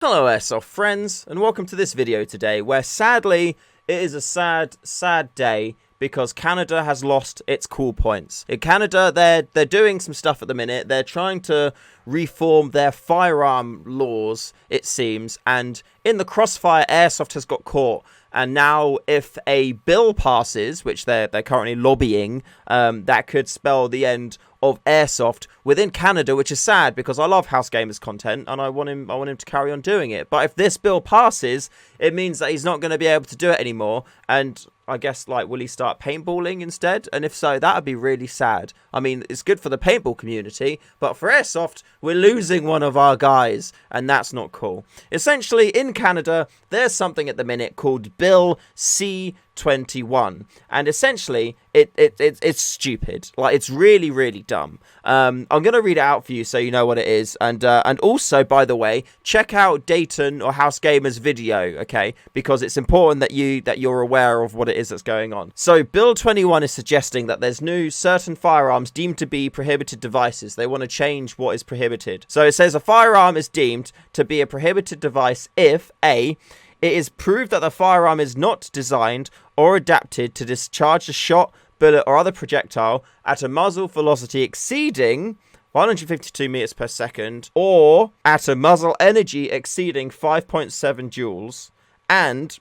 Hello Airsoft friends, and welcome to this video today, where sadly, it is a sad day because Canada has lost its cool points. In Canada, they're doing some stuff at the minute. They're trying to reform their firearm laws, it seems, and in the crossfire, Airsoft has got caught. And now, if a bill passes, which they're currently lobbying, that could spell the end of Airsoft within Canada, which is sad because I love House Gamers content and I want him to carry on doing it. But if this bill passes, it means that he's not going to be able to do it anymore. And I guess, will he start paintballing instead? And if so, that would be really sad. I mean, it's good for the paintball community, but for Airsoft, we're losing one of our guys, and that's not cool. Essentially, in Canada, there's something at the minute called Bill C-21, and essentially, it's stupid. It's really, really dumb. I'm going to read it out for you so you know what it is, and also, by the way, check out Dayton or House Gamers video, okay? Because it's important that you're aware of what it is that's going on. So, Bill 21 is suggesting that there's new certain firearms deemed to be prohibited devices. They want to change what is prohibited. So it says a firearm is deemed to be a prohibited device if A, it is proved that the firearm is not designed or adapted to discharge a shot, bullet, or other projectile at a muzzle velocity exceeding 152 meters per second, or at a muzzle energy exceeding 5.7 joules, and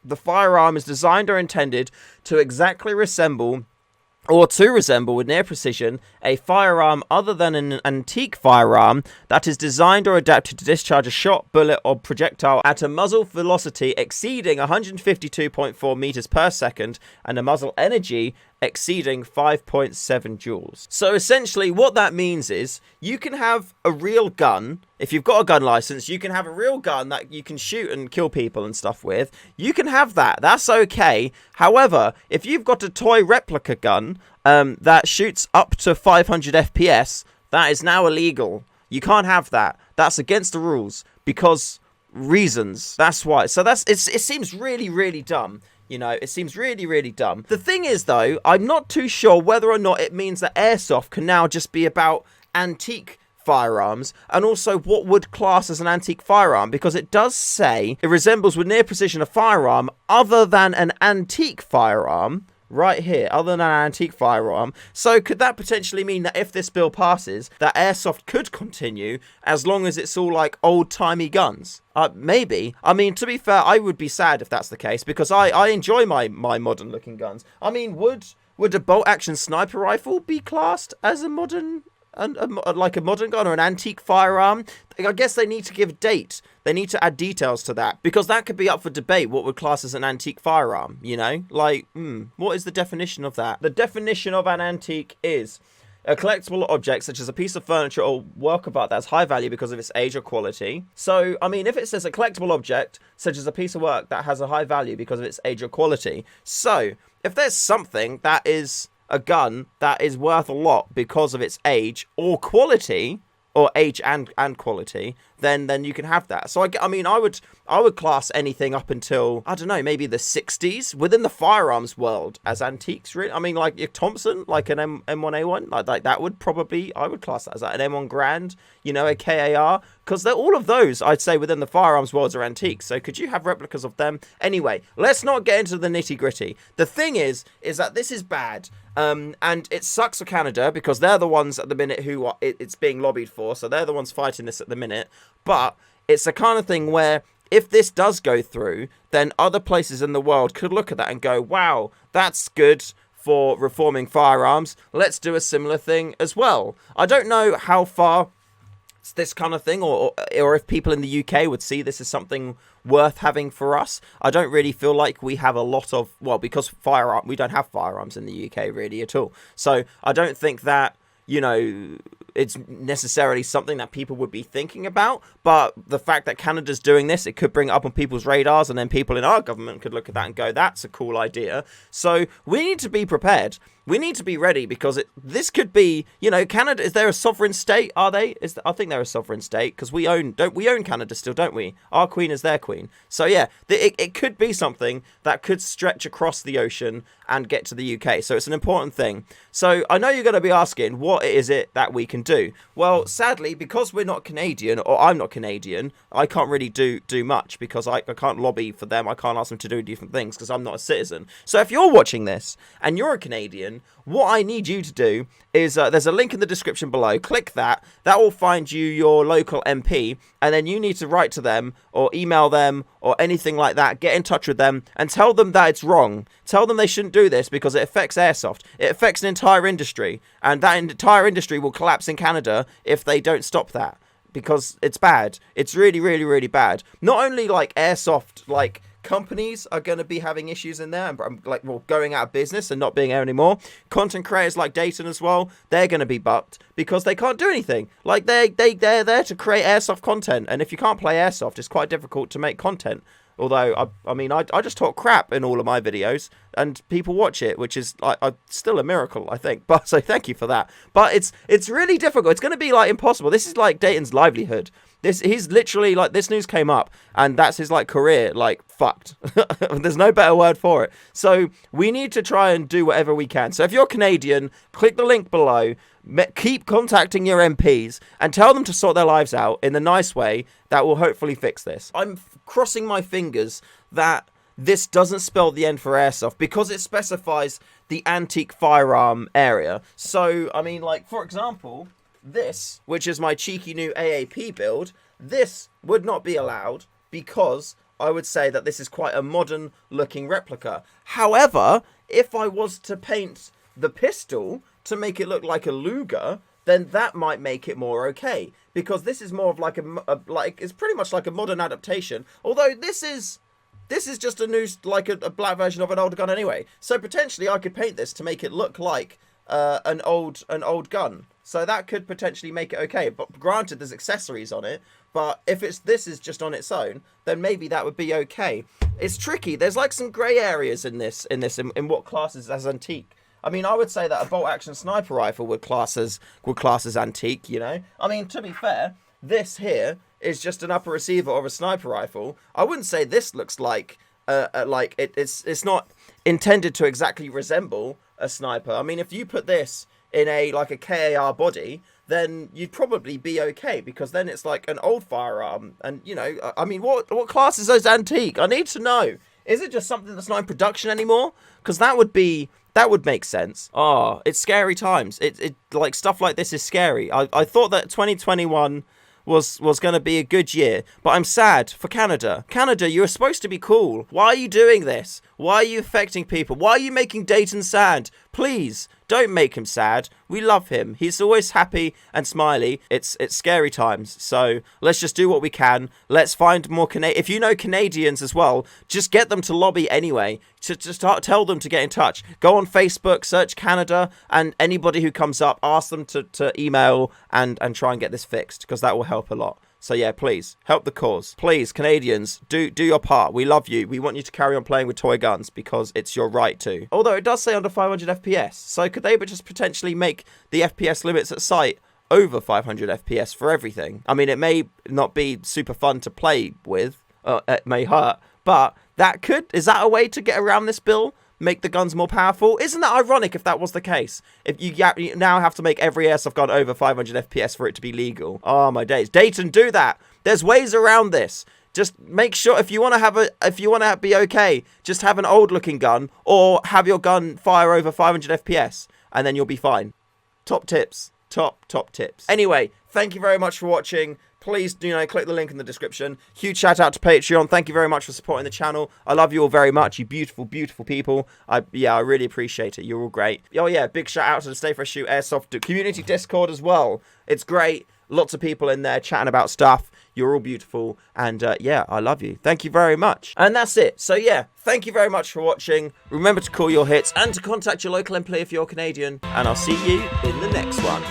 the firearm is designed or intended to exactly resemble with near precision a firearm other than an antique firearm that is designed or adapted to discharge a shot, bullet, or projectile at a muzzle velocity exceeding 152.4 meters per second and a muzzle energy exceeding 5.7 joules. So essentially what that means is you can have a real gun. If you've got a gun license, you can have a real gun that you can shoot and kill people and stuff with. You can have that. That's okay. However, if you've got a toy replica gun that shoots up to 500 FPS, that is now illegal. You can't have that. That's against the rules because reasons. That's why. So it seems really, really dumb. You know, it seems really, really dumb. The thing is, though, I'm not too sure whether or not it means that Airsoft can now just be about antique firearms, and also what would class as an antique firearm, because it does say it resembles with near precision a firearm other than an antique firearm. Right here, other than an antique firearm. So could that potentially mean that if this bill passes, that Airsoft could continue as long as it's all like old-timey guns? Maybe. I mean, to be fair, I would be sad if that's the case, because I enjoy my modern-looking guns. I mean, would a bolt-action sniper rifle be classed as a modern... like a modern gun or an antique firearm? I guess they need to give a date. They need to add details to that, because that could be up for debate. What would class as an antique firearm, you know? What is the definition of that? The definition of an antique is a collectible object such as a piece of furniture or work of art that's high value because of its age or quality. So, I mean, if it says a collectible object such as a piece of work that has a high value because of its age or quality. So, if there's something that is a gun that is worth a lot because of its age or quality, or age and quality, then you can have that. So I mean, I would class anything up until, I don't know, maybe the 60s within the firearms world as antiques. Really, I mean, like your Thompson, like an M1A1, like that would probably, I would class that as an M1 Grand, you know, a KAR, because they're all of those, I'd say, within the firearms worlds are antiques. So could you have replicas of them? Anyway, let's not get into the nitty gritty. The thing is that this is bad. And it sucks for Canada because they're the ones at the minute who it's being lobbied for. So they're the ones fighting this at the minute. But it's the kind of thing where if this does go through, then other places in the world could look at that and go, wow, that's good for reforming firearms. Let's do a similar thing as well. I don't know how far this kind of thing, or if people in the UK would see this as something worth having for us. I don't really feel like we have a lot of, well, because we don't have firearms in the UK really at all. So I don't think that, you know, it's necessarily something that people would be thinking about, but the fact that Canada's doing this, it could bring it up on people's radars, and then people in our government could look at that and go, that's a cool idea. So we need to be prepared. we need to be ready, because this could be, you know, Canada, is there a sovereign state? Are they? I think they're a sovereign state, because we own Canada still, don't we? Our queen is their queen. So yeah, it could be something that could stretch across the ocean and get to the UK. So it's an important thing. So I know you're going to be asking, what is it that we can do? Well, sadly, because we're not Canadian, or I'm not Canadian, I can't really do much, because I can't lobby for them. I can't ask them to do different things because I'm not a citizen. So if you're watching this and you're a Canadian, what I need you to do is, there's a link in the description below. Click that. That will find you your local MP, and then you need to write to them or email them or anything like that. Get in touch with them and tell them that it's wrong. Tell them they shouldn't do this because it affects Airsoft. It affects an entire industry, and that entire industry will collapse in Canada if they don't stop that, because it's bad. It's really, really, really bad. Not only like Airsoft, like companies are going to be having issues in there, and like, well, going out of business and not being there anymore. Content creators like Dayton as well, they're going to be bucked because they can't do anything. Like they're there to create Airsoft content, and if you can't play Airsoft, it's quite difficult to make content. Although, I mean, I just talk crap in all of my videos, and people watch it, which is like still a miracle, I think. But so thank you for that. But it's really difficult. It's going to be like impossible. This is like Dayton's livelihood. He's literally like, this news came up, and that's his like career, like fucked. There's no better word for it. So we need to try and do whatever we can. So if you're Canadian, click the link below. Keep contacting your MPs and tell them to sort their lives out in a nice way that will hopefully fix this. I'm crossing my fingers that this doesn't spell the end for Airsoft, because it specifies the antique firearm area. So, I mean, like, for example, this, which is my cheeky new AAP build, this would not be allowed because I would say that this is quite a modern looking replica. However, if I was to paint the pistol to make it look like a Luger, then that might make it more okay, because this is more of like like, it's pretty much like a modern adaptation. Although this is just a new, like a black version of an old gun anyway. So potentially I could paint this to make it look like an old gun. So that could potentially make it okay. But granted, there's accessories on it. But if this is just on its own, then maybe that would be okay. It's tricky. There's like some grey areas in in what classes as antique. I mean, I would say that a bolt-action sniper rifle would class as antique, you know? I mean, to be fair, this here is just an upper receiver of a sniper rifle. I wouldn't say this looks like it's not intended to exactly resemble a sniper. I mean, if you put this in like a KAR body, then you'd probably be okay, because then it's like an old firearm. And, you know, I mean, what class is those antique? I need to know. Is it just something that's not in production anymore? Because that would make sense. Oh, it's scary times. It like, stuff like this is scary. I thought that 2021 was going to be a good year, but I'm sad for Canada. Canada, you were supposed to be cool. Why are you doing this? Why are you affecting people? Why are you making Dayton sad? Please, don't make him sad. We love him. He's always happy and smiley. It's scary times. So let's just do what we can. Let's find more if you know Canadians as well, just get them to lobby anyway. Just tell them to get in touch. Go on Facebook, search Canada, and anybody who comes up, ask them to email and try and get this fixed, because that will help a lot. So yeah, please, help the cause. Please, Canadians, do your part. We love you. We want you to carry on playing with toy guns, because it's your right to. Although it does say under 500 FPS. So could they just potentially make the FPS limits at sight over 500 FPS for everything? I mean, it may not be super fun to play with. It may hurt. But is that a way to get around this bill? Make the guns more powerful? Isn't that ironic if that was the case? If you now have to make every airsoft gun over 500 FPS for it to be legal. Oh my days. Dayton, do that. There's ways around this. Just make sure, if you want to be okay, just have an old looking gun, or have your gun fire over 500 FPS, and then you'll be fine. Top tips. Top tips. Anyway, thank you very much for watching. Please, click the link in the description. Huge shout out to Patreon. Thank you very much for supporting the channel. I love you all very much, you beautiful, beautiful people. I really appreciate it. You're all great. Oh yeah, big shout out to the StayFreshShoe Airsoft community Discord as well. It's great. Lots of people in there chatting about stuff. You're all beautiful. And yeah, I love you. Thank you very much. And that's it. So yeah, thank you very much for watching. Remember to call your hits and to contact your local MP if you're Canadian. And I'll see you in the next one.